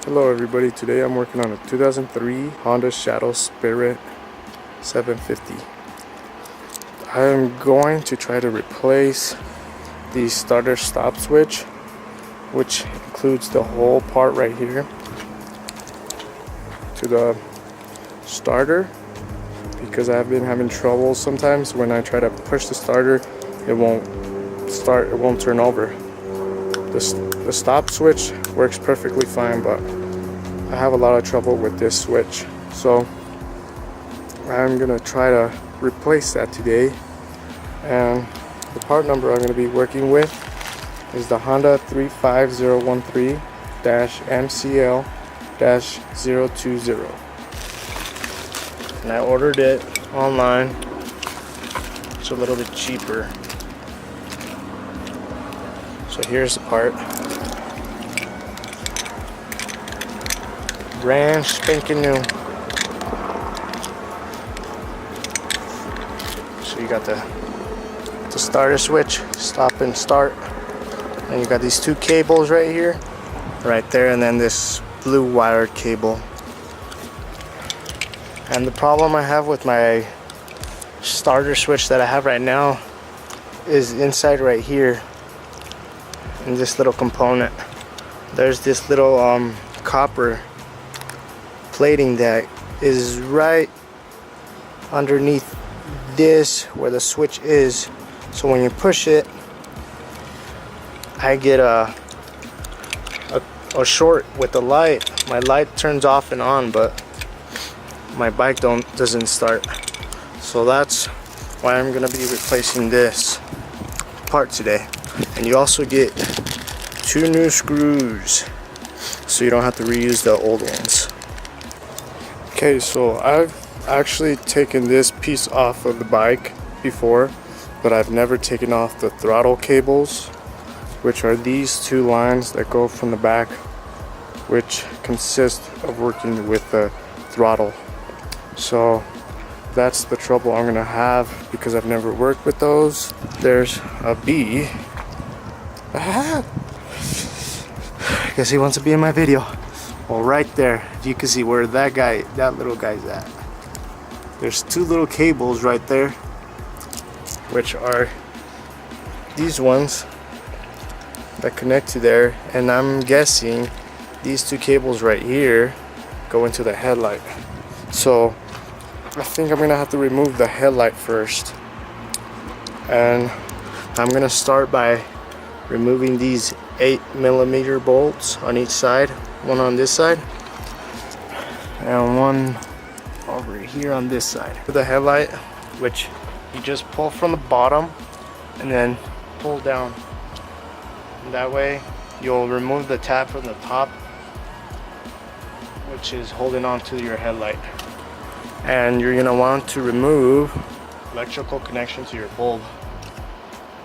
Hello everybody, today I'm working on a 2003 Honda Shadow Spirit 750. I am going to try to replace the starter stop switch, which includes the whole part right here to the starter, because I've been having trouble sometimes when I try to push the starter. It won't start, it won't turn over. The stop switch works perfectly fine, but I have a lot of trouble with this switch, so I'm gonna try to replace that today. And the part number I'm gonna be working with is the Honda 35013-MCL-020, and I ordered it online. It's a little bit cheaper. So here's the part. Brand spanking new. So you got the starter switch, stop and start. And you got these two cables right here, right there, and then this blue wired cable. And the problem I have with my starter switch that I have right now is inside right here. In this little component, there's this little copper plating that is right underneath this where the switch is. So when you push it, I get a short with the light. My light turns off and on, but my bike doesn't start. So that's why I'm gonna be replacing this part today. And you also get 2 new screws, so you don't have to reuse the old ones. Okay, so I've actually taken this piece off of the bike before, but I've never taken off the throttle cables, which are these 2 lines that go from the back, which consist of working with the throttle. So that's the trouble I'm gonna have because I've never worked with those. There's a bee. I guess he wants to be in my video. Well, right there, you can see where that little guy's at. There's 2 little cables right there, which are these ones that connect to there, and I'm guessing these 2 cables right here go into the headlight. So I think I'm gonna have to remove the headlight first, and I'm gonna start by removing these 8mm bolts on each side, one on this side and one over here on this side. For the headlight, which you just pull from the bottom and then pull down, and that way you'll remove the tab from the top, which is holding on to your headlight. And you're gonna want to remove electrical connection to your bulb,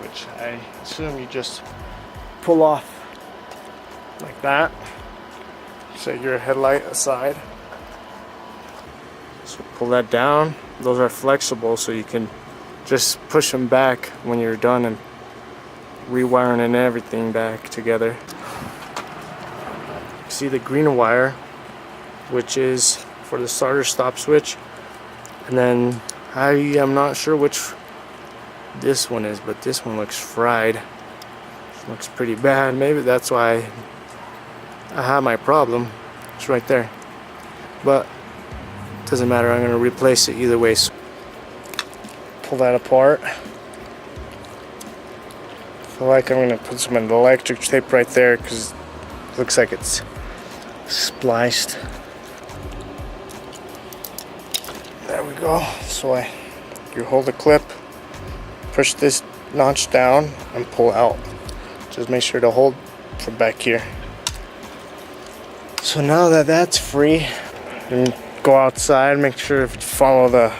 which I assume you just pull off like that. Set your headlight aside. So pull that down. Those are flexible, so you can just push them back when you're done and rewiring and everything back together. See the green wire, which is for the starter stop switch, and then I am not sure which this one is, but this one looks fried. Looks pretty bad. Maybe that's why I have my problem. It's right there, but it doesn't matter. I'm gonna replace it either way. So pull that apart. I feel like I'm gonna put some electric tape right there because it looks like it's spliced. There we go. So you hold the clip, push this notch down, and pull out. Just make sure to hold from back here. So now that that's free, and go outside, make sure to follow the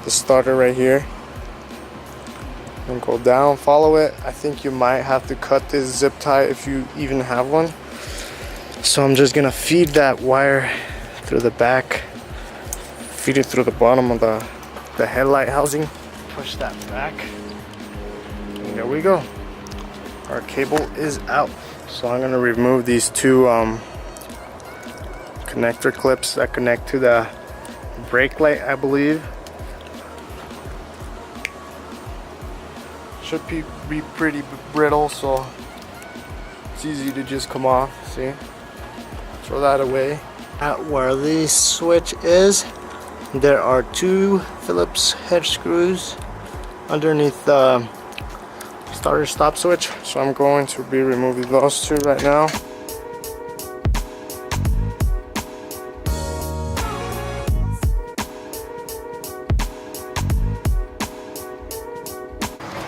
starter right here, and go down, follow it. I think you might have to cut this zip tie if you even have one. So I'm just gonna feed that wire through the back, feed it through the bottom of the headlight housing, push that back, and there we go. Our cable is out. So I'm gonna remove these 2 connector clips that connect to the brake light, I believe. Should be pretty brittle, so it's easy to just come off. See? Throw that away. At where the switch is, there are two Phillips head screws underneath the starter stop switch, so I'm going to be removing those two right now.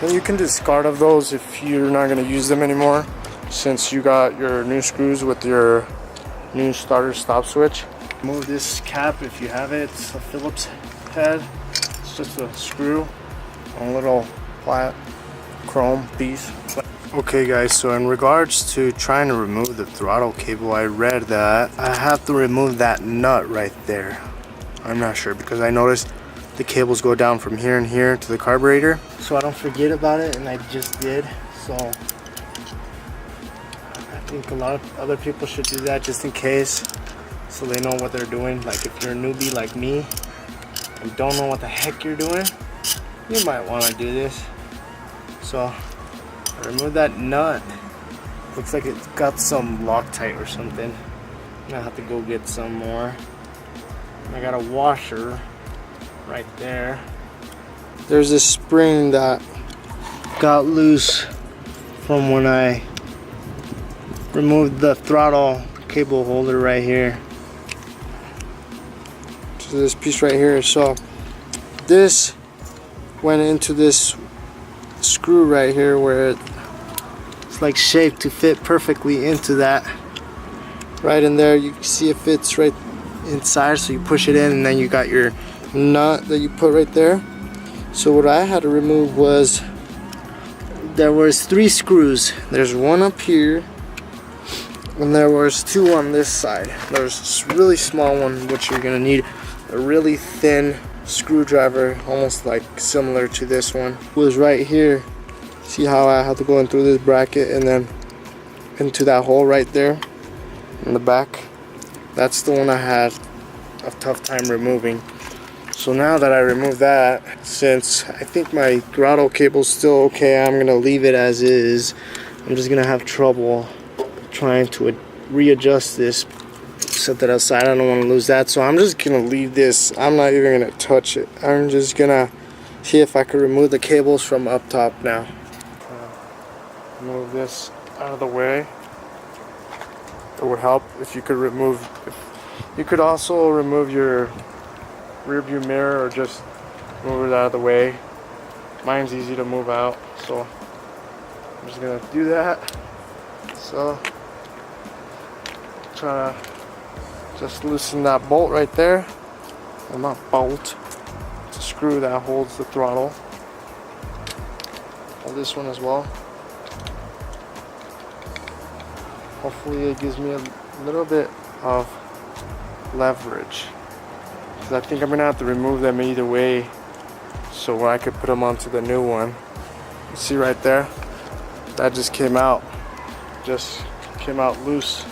And you can discard of those if you're not going to use them anymore, since you got your new screws with your new starter stop switch. Remove this cap if you have it. It's a Phillips head. It's just a screw, a little flat chrome piece. Okay guys, so in regards to trying to remove the throttle cable, I read that I have to remove that nut right there. I'm not sure, because I noticed the cables go down from here and here to the carburetor, so I don't forget about it, and I just did. So I think a lot of other people should do that just in case, so they know what they're doing. Like if you're a newbie like me and don't know what the heck you're doing, you might want to do this. So I removed that nut. Looks like it's got some Loctite or something. I'm gonna have to go get some more. And I got a washer right there. There's this spring that got loose from when I removed the throttle cable holder right here. So this piece right here. So this went into this screw right here where it's like shaped to fit perfectly into that. Right in there, you can see it fits right inside, so you push it in and then you got your nut that you put right there. So what I had to remove was, there was 3 screws. There's one up here and there was 2 on this side. There's this really small one, which you're gonna need a really thin screwdriver, almost like similar to this one. It was right here. See how I had to go in through this bracket and then into that hole right there in the back? That's the one I had a tough time removing. So now that I removed that, since I think my throttle cable's still okay, I'm gonna leave it as is. I'm just gonna have trouble trying to readjust this, set that aside. I don't want to lose that, so I'm just gonna leave this. I'm not even gonna touch it. I'm just gonna see if I can remove the cables from up top now. Move this out of the way. It would help if you could remove, you could also remove your rear view mirror, or just move it out of the way. Mine's easy to move out, so I'm just gonna do that. So try to just loosen that bolt right there. Well, not bolt, it's a screw that holds the throttle. Hold this one as well. Hopefully it gives me a little bit of leverage, because I think I'm gonna have to remove them either way, so I could put them onto the new one. You see right there, that just came out loose.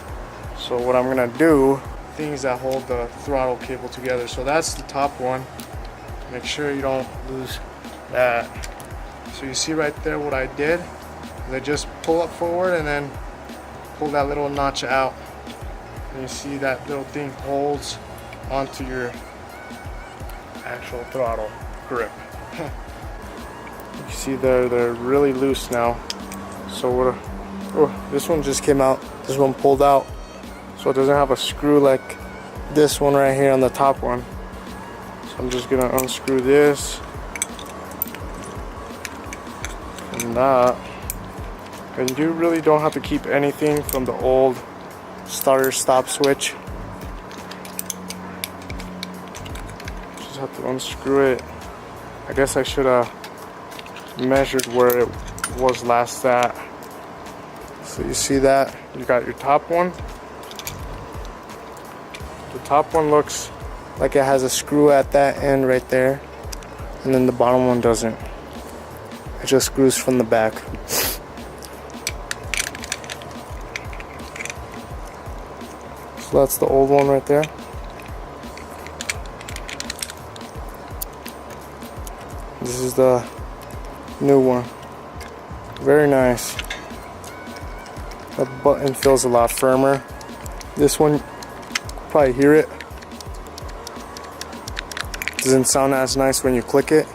So what I'm gonna do, things that hold the throttle cable together. So that's the top one. Make sure you don't lose that. So you see right there what I did, is I just pull up forward and then pull that little notch out, and you see that little thing holds onto your actual throttle grip. You see they're really loose now. So what? Oh, this one just came out. This one pulled out, so it doesn't have a screw like this one right here on the top one. So I'm just gonna unscrew this and that. And you really don't have to keep anything from the old starter stop switch. Just have to unscrew it. I guess I should have measured where it was last at. So you see that? You got your top one. The top one looks like it has a screw at that end right there. And then the bottom one doesn't. It just screws from the back. So that's the old one right there. This is the new one. Very nice. The button feels a lot firmer. This one, probably hear it. Doesn't sound as nice when you click it.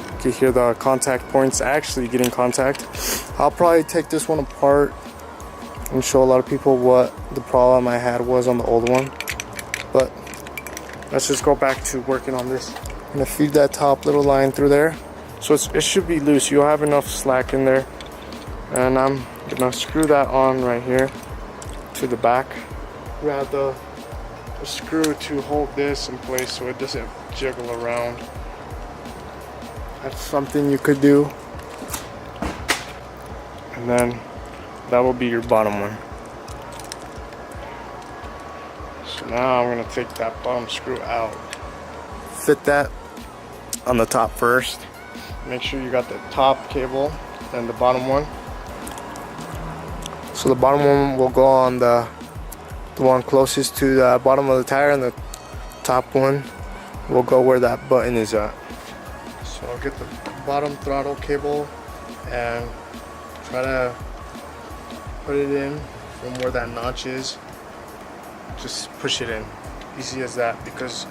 You can hear the contact points actually getting contact. I'll probably take this one apart and show a lot of people what the problem I had was on the old one. But let's just go back to working on this. I'm gonna feed that top little line through there. So it should be loose. You'll have enough slack in there. And I'm gonna screw that on right here to the back. Grab the screw to hold this in place so it doesn't jiggle around. That's something you could do. And then that will be your bottom one. So now I'm gonna take that bottom screw out. Fit that on the top first. Make sure you got the top cable and the bottom one. So the bottom one will go on the one closest to the bottom of the tire, and the top one will go where that button is at. So I'll get the bottom throttle cable and try to put it in from where that notch is. Just push it in. Easy as that, because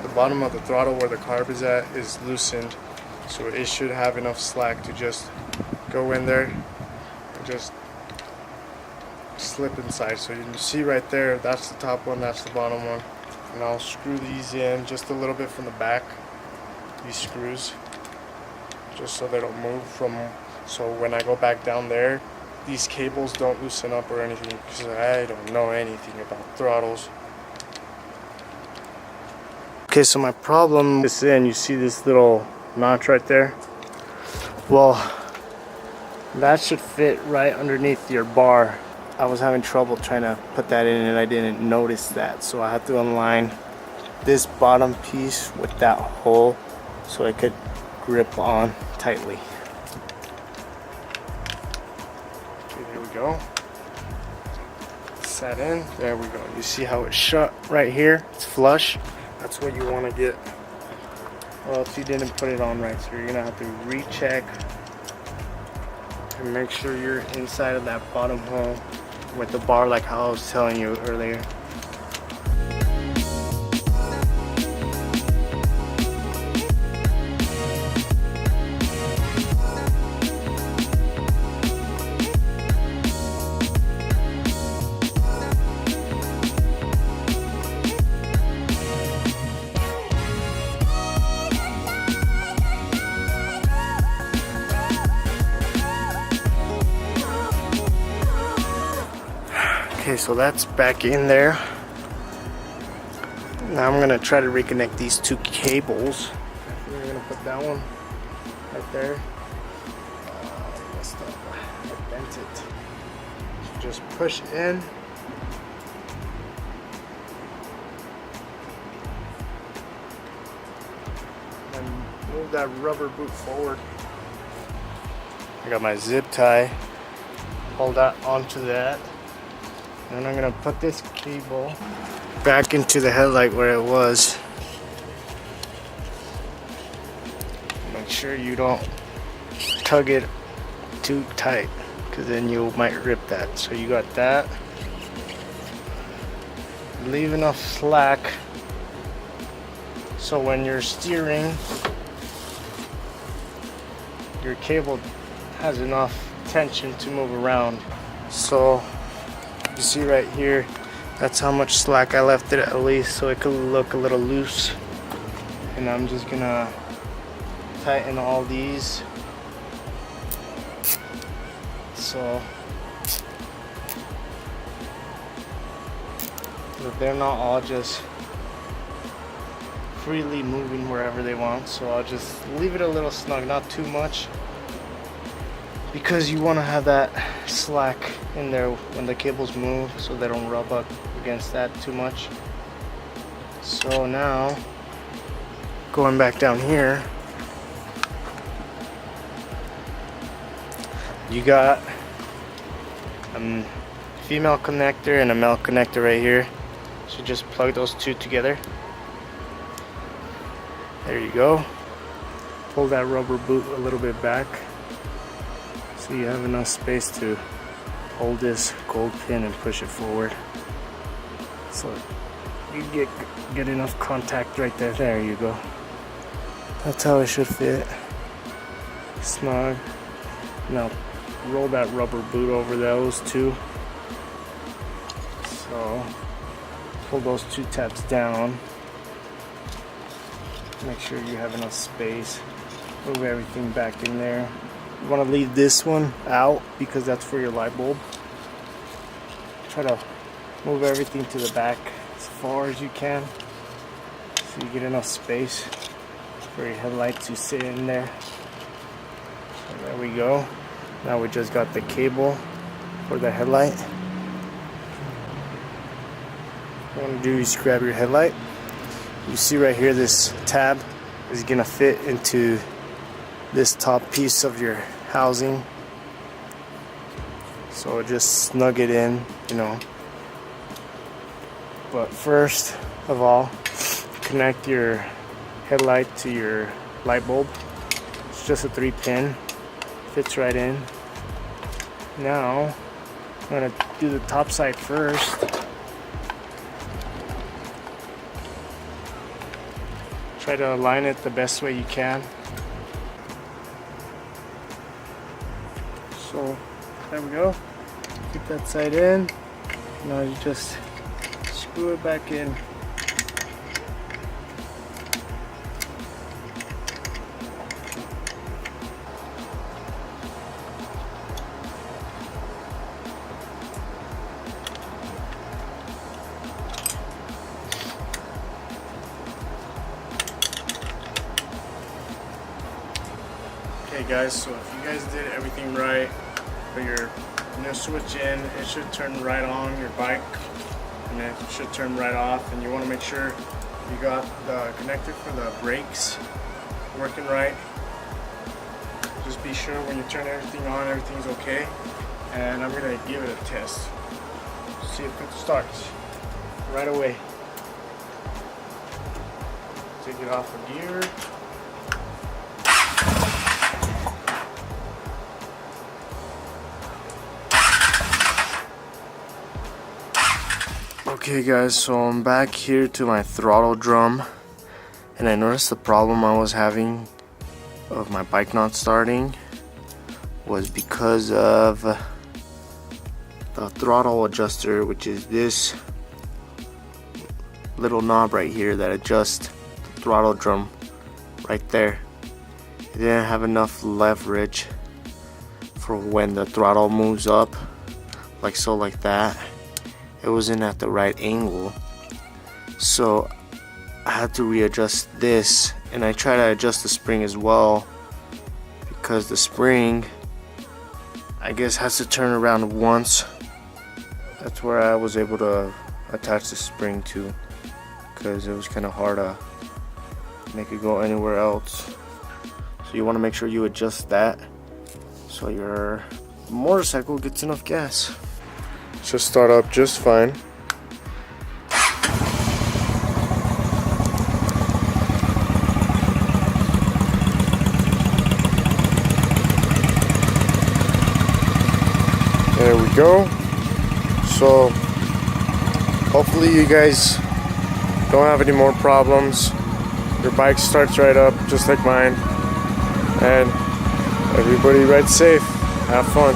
the bottom of the throttle where the carb is at is loosened, so it should have enough slack to just go in there and just slip inside. So you can see right there, that's the top one, that's the bottom one. And I'll screw these in just a little bit from the back, these screws, just so they don't move from, so when I go back down there, these cables don't loosen up or anything, because I don't know anything about throttles. Okay, so my problem is in, you see this little notch right there? Well, that should fit right underneath your bar. I was having trouble trying to put that in and I didn't notice that, so I had to align this bottom piece with that hole so it could grip on tightly. Okay, there we go. Set in, there we go. You see how it's shut right here? It's flush. That's what you want to get. Well, if you didn't put it on right, so you're gonna have to recheck and make sure you're inside of that bottom hole with the bar, like how I was telling you earlier. Okay, so that's back in there. Now I'm gonna try to reconnect these two cables. We're gonna put that one right there. I messed up. I bent it. So just push in. And move that rubber boot forward. I got my zip tie. Hold that onto that. And I'm gonna put this cable back into the headlight where it was. Make sure you don't tug it too tight, because then you might rip that. So you got that. Leave enough slack so when you're steering, your cable has enough tension to move around. So you see right here, that's how much slack I left it at least, so it could look a little loose. And I'm just gonna tighten all these so that they're not all just freely moving wherever they want. So I'll just leave it a little snug, not too much, because you want to have that slack in there when the cables move, so they don't rub up against that too much. So now, going back down here, you got female connector and a male connector right here. So just plug those two together. There you go. Pull that rubber boot a little bit back so you have enough space to hold this gold pin and push it forward. So you get enough contact right there. There you go. That's how it should fit. Snug. Now roll that rubber boot over those two. So pull those two tabs down. Make sure you have enough space. Move everything back in there. You want to leave this one out because that's for your light bulb. Try to move everything to the back as far as you can so you get enough space for your headlight to sit in there. So there we go. Now we just got the cable for the headlight. What you want to do is grab your headlight. You see right here, this tab is going to fit into this top piece of your housing. So just snug it in, you know. But first of all, connect your headlight to your light bulb. It's just a 3-pin, fits right in. Now I'm going to do the top side first. Try to align it the best way you can. So there we go. Get that side in. Now you just screw it back in. Okay guys, so if you guys did everything right, put your switch in, it should turn right on your bike, and it should turn right off. And you want to make sure you got the connector for the brakes working right. Just be sure when you turn everything on, everything's okay. And I'm gonna give it a test. See if it starts right away. Take it off of gear. Okay guys, so I'm back here to my throttle drum, and I noticed the problem I was having of my bike not starting was because of the throttle adjuster, which is this little knob right here that adjusts the throttle drum right there. It didn't have enough leverage for when the throttle moves up, like so, like that. It wasn't at the right angle, so I had to readjust this, and I try to adjust the spring as well, because the spring, I guess, has to turn around once. That's where I was able to attach the spring to, because it was kind of hard to make it go anywhere else. So you want to make sure you adjust that so your motorcycle gets enough gas. Should start up just fine. There we go. So hopefully you guys don't have any more problems. Your bike starts right up just like mine. And everybody ride safe. Have fun.